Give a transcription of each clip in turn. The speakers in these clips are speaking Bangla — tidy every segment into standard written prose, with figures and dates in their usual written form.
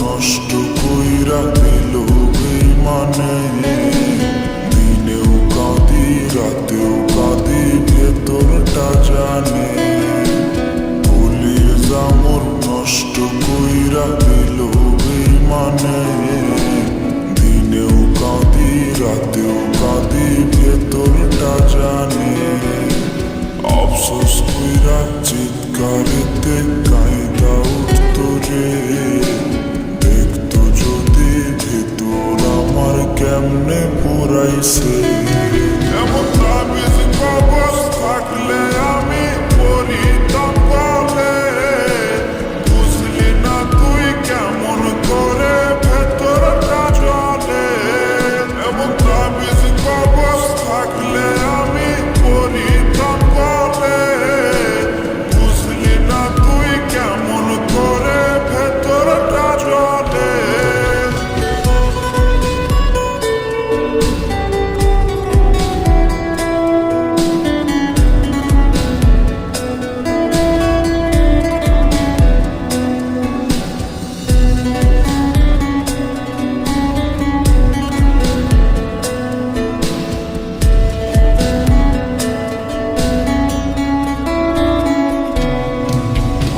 নষ্ট কইরা দিল বেইমানে, দিনেও কাঁদি রাতেও কাঁদি ভেতরটা জানে। কলির জামর নষ্ট কইরা দিল বেইমানে, দিনেও কাঁদি রাতেও কাঁদি ভেতরটা জানে। আফসোস কইরা চিৎকারেতে কাইদা উঠতো রে, কেমনে পুরাইছে। এমন তাবিজ কবজ থাকলে আমি পড়িতাম বলে, বুঝলি না তুই কেমন করে ভেতরটা চলে। এমন তাবিজ কবজ থাকলে আমি পড়িতাম বলে, বুঝলি না তুই কেমন করে ভেতরটা চলে।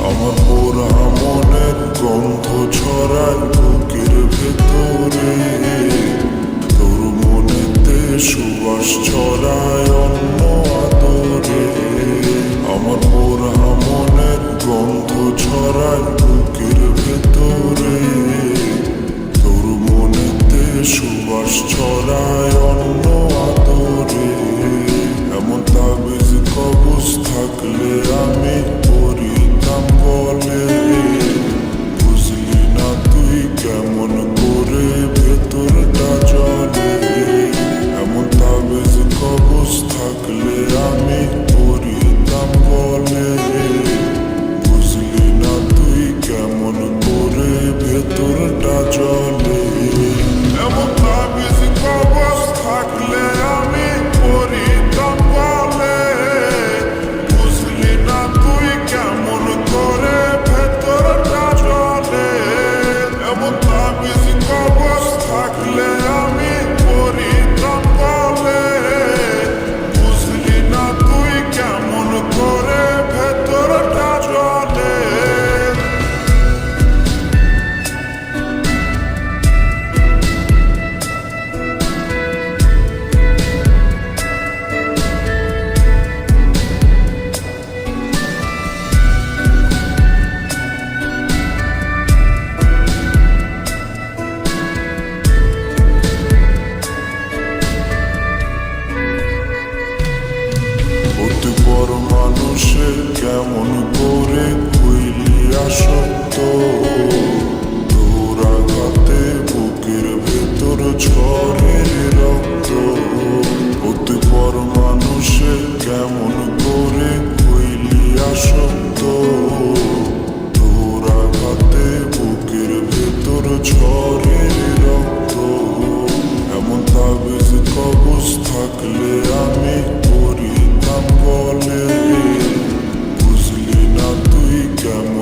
আমার পোড়া মনের গন্ধ ছড়ায় বুকের ভেতরে, তোর মনেতে সুবাস ছড়ায় অন্য আদরে। আমার পোড়া মনের গন্ধ ছড়ায় বুকের ভেতরে, তোর মনেতে সুবাস ছড়ায় অন্য আদরে। এমন তাবিজ কবজ থাকলে আমি পড়িতাম বলে, বুঝলি না তুই কেমন করে ভেতরটা চলে। এমন তাবিজ কবজ থাকলে আমি পড়িতাম বলে, বুঝলি না তুই কেমন করে ভেতরটা চলে। এমন তাবিজ কবজ থাকলে আমি পড়িতাম বলে, বুঝলি না তুই কেমন করে ভেতরটা চলে। এমন তাবিজ কবজ থাকলে আমি পড়িতাম বলে, বুঝলি না তুই কেমন করে ভেতরটা চলে। অতি বড় মানুষে কেমন করে হইলি আসক্ত, তোর আঘাতে বুকের ভেতর ঝরে রক্ত। অতি বড় মানুষে কেমন করে হইলি আসক্ত, তোর আঘাতে বুকের ভেতর ঝরে রক্ত। এমন তাবিজ কবজ থাকলে আমি পড়িতাম বলে, বুঝলি না তুই কেমন